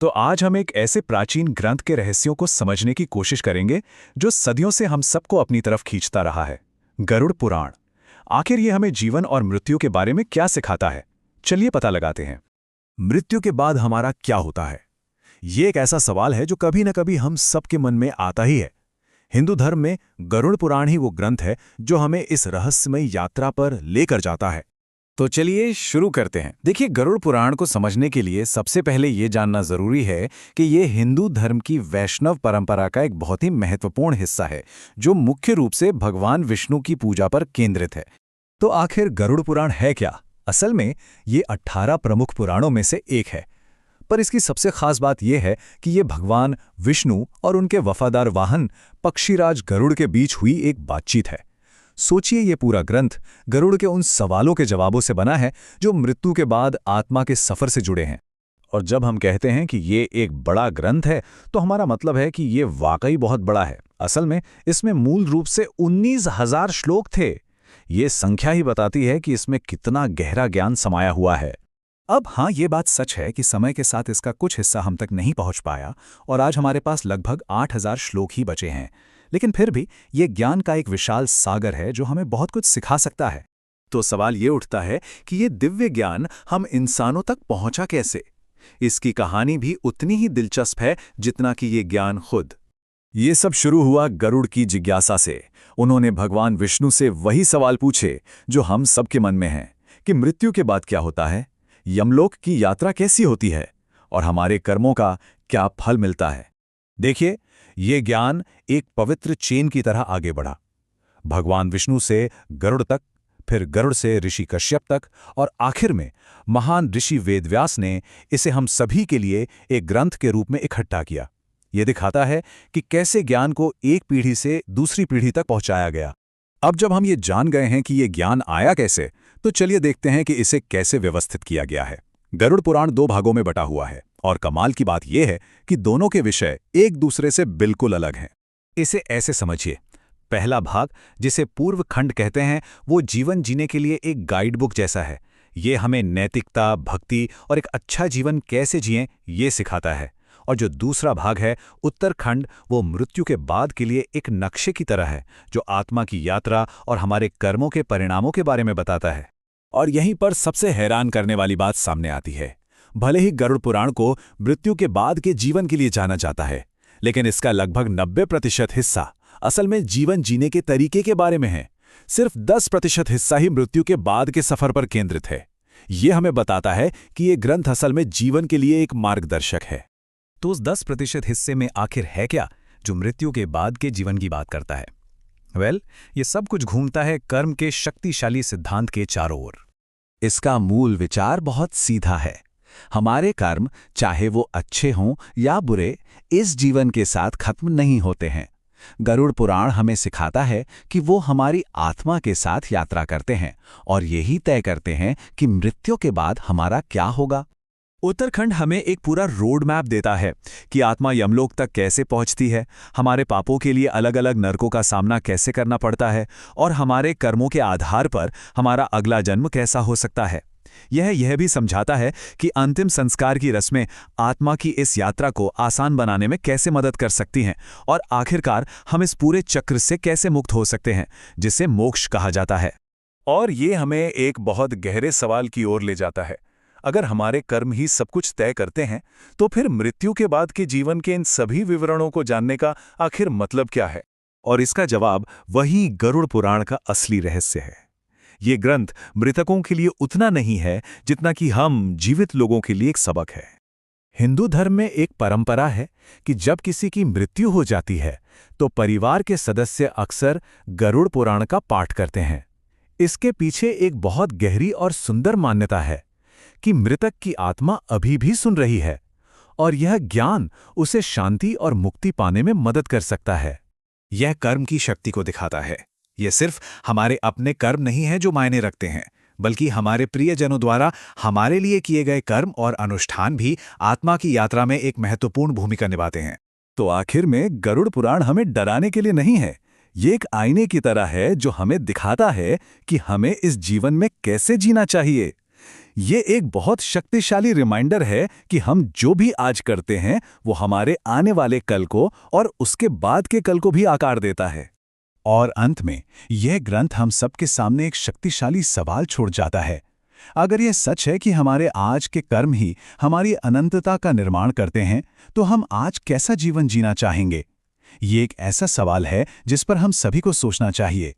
तो आज हम एक ऐसे प्राचीन ग्रंथ के रहस्यों को समझने की कोशिश करेंगे जो सदियों से हम सबको अपनी तरफ खींचता रहा है। गरुड़ पुराण। आखिर ये हमें जीवन और मृत्यु के बारे में क्या सिखाता है? चलिए पता लगाते हैं। मृत्यु के बाद हमारा क्या होता है? ये एक ऐसा सवाल है जो कभी न कभी हम सबके मन में आता ही है। हिंदू धर्म में गरुड़ पुराण ही वो ग्रंथ है जो हमें इस रहस्यमयी यात्रा पर लेकर जाता है। तो चलिए शुरू करते हैं। देखिए, गरुड़ पुराण को समझने के लिए सबसे पहले ये जानना जरूरी है कि ये हिंदू धर्म की वैष्णव परंपरा का एक बहुत ही महत्वपूर्ण हिस्सा है, जो मुख्य रूप से भगवान विष्णु की पूजा पर केंद्रित है। तो आखिर गरुड़ पुराण है क्या? असल में ये 18 प्रमुख पुराणों में से एक है, पर इसकी सबसे खास बात यह है कि ये भगवान विष्णु और उनके वफादार वाहन पक्षीराज गरुड़ के बीच हुई एक बातचीत है। सोचिए, ये पूरा ग्रंथ गरुड़ के उन सवालों के जवाबों से बना है जो मृत्यु के बाद आत्मा के सफर से जुड़े हैं। और जब हम कहते हैं कि ये एक बड़ा ग्रंथ है, तो हमारा मतलब है कि ये वाकई बहुत बड़ा है। असल में इसमें मूल रूप से 19,000 श्लोक थे। ये संख्या ही बताती है कि इसमें कितना गहरा ज्ञान समाया हुआ है। अब हाँ, ये बात सच है कि समय के साथ इसका कुछ हिस्सा हम तक नहीं पहुंच पाया और आज हमारे पास लगभग 8,000 श्लोक ही बचे हैं। लेकिन फिर भी ये ज्ञान का एक विशाल सागर है जो हमें बहुत कुछ सिखा सकता है। तो सवाल ये उठता है कि ये दिव्य ज्ञान हम इंसानों तक पहुंचा कैसे? इसकी कहानी भी उतनी ही दिलचस्प है जितना कि ये ज्ञान खुद। ये सब शुरू हुआ गरुड़ की जिज्ञासा से। उन्होंने भगवान विष्णु से वही सवाल पूछे जो हम सबके मन में हैं कि मृत्यु के बाद क्या होता है, यमलोक की यात्रा कैसी होती है और हमारे कर्मों का क्या फल मिलता है। देखिए, ये ज्ञान एक पवित्र चेन की तरह आगे बढ़ा। भगवान विष्णु से गरुड़ तक, फिर गरुड़ से ऋषि कश्यप तक, और आखिर में महान ऋषि वेदव्यास ने इसे हम सभी के लिए एक ग्रंथ के रूप में इकट्ठा किया। ये दिखाता है कि कैसे ज्ञान को एक पीढ़ी से दूसरी पीढ़ी तक पहुंचाया गया। अब जब हम ये जान गए हैं कि ये ज्ञान आया कैसे, तो चलिए देखते हैं कि इसे कैसे व्यवस्थित किया गया है। गरुड़ पुराण 2 भागों में बटा हुआ है और कमाल की बात यह है कि दोनों के विषय एक दूसरे से बिल्कुल अलग हैं। इसे ऐसे समझिए, पहला भाग, जिसे पूर्व खंड कहते हैं, वो जीवन जीने के लिए एक गाइड बुक जैसा है। ये हमें नैतिकता, भक्ति और एक अच्छा जीवन कैसे जिएं ये सिखाता है। और जो दूसरा भाग है, उत्तरखंड, वो मृत्यु के बाद के लिए एक नक्शे की तरह है, जो आत्मा की यात्रा और हमारे कर्मों के परिणामों के बारे में बताता है। और यहीं पर सबसे हैरान करने वाली बात सामने आती है। भले ही गरुड़ पुराण को मृत्यु के बाद के जीवन के लिए जाना जाता है, लेकिन इसका लगभग 90% हिस्सा असल में जीवन जीने के तरीके के बारे में है। सिर्फ 10% हिस्सा ही मृत्यु के बाद के सफर पर केंद्रित है। यह हमें बताता है कि यह ग्रंथ असल में जीवन के लिए एक मार्गदर्शक है। तो उस 10% हिस्से में आखिर है क्या जो मृत्यु के बाद के जीवन की बात करता है? ये सब कुछ घूमता है कर्म के शक्तिशाली सिद्धांत के चारों ओर। इसका मूल विचार बहुत सीधा है। हमारे कर्म, चाहे वो अच्छे हों या बुरे, इस जीवन के साथ खत्म नहीं होते हैं। गरुड़ पुराण हमें सिखाता है कि वो हमारी आत्मा के साथ यात्रा करते हैं और यही तय करते हैं कि मृत्यु के बाद हमारा क्या होगा। उत्तरखंड हमें एक पूरा रोड मैप देता है कि आत्मा यमलोक तक कैसे पहुंचती है, हमारे पापों के लिए अलग अलग नरकों का सामना कैसे करना पड़ता है और हमारे कर्मों के आधार पर हमारा अगला जन्म कैसा हो सकता है। यह भी समझाता है कि अंतिम संस्कार की रस्में आत्मा की इस यात्रा को आसान बनाने में कैसे मदद कर सकती हैं और आखिरकार हम इस पूरे चक्र से कैसे मुक्त हो सकते हैं, जिसे मोक्ष कहा जाता है। और ये हमें एक बहुत गहरे सवाल की ओर ले जाता है। अगर हमारे कर्म ही सब कुछ तय करते हैं, तो फिर मृत्यु के बाद के जीवन के इन सभी विवरणों को जानने का आखिर मतलब क्या है? और इसका जवाब वही गरुड़ पुराण का असली रहस्य है। ये ग्रंथ मृतकों के लिए उतना नहीं है जितना कि हम जीवित लोगों के लिए एक सबक है। हिंदू धर्म में एक परंपरा है कि जब किसी की मृत्यु हो जाती है, तो परिवार के सदस्य अक्सर गरुड़ पुराण का पाठ करते हैं। इसके पीछे एक बहुत गहरी और सुंदर मान्यता है कि मृतक की आत्मा अभी भी सुन रही है और यह ज्ञान उसे शांति और मुक्ति पाने में मदद कर सकता है। यह कर्म की शक्ति को दिखाता है। यह सिर्फ हमारे अपने कर्म नहीं है जो मायने रखते हैं, बल्कि हमारे प्रियजनों द्वारा हमारे लिए किए गए कर्म और अनुष्ठान भी आत्मा की यात्रा में एक महत्वपूर्ण भूमिका निभाते हैं। तो आखिर में गरुड़ पुराण हमें डराने के लिए नहीं है। ये एक आईने की तरह है जो हमें दिखाता है कि हमें इस जीवन में कैसे जीना चाहिए। ये एक बहुत शक्तिशाली रिमाइंडर है कि हम जो भी आज करते हैं वो हमारे आने वाले कल को और उसके बाद के कल को भी आकार देता है। और अंत में यह ग्रंथ हम सबके सामने एक शक्तिशाली सवाल छोड़ जाता है। अगर यह सच है कि हमारे आज के कर्म ही हमारी अनंतता का निर्माण करते हैं, तो हम आज कैसा जीवन जीना चाहेंगे? ये एक ऐसा सवाल है जिस पर हम सभी को सोचना चाहिए।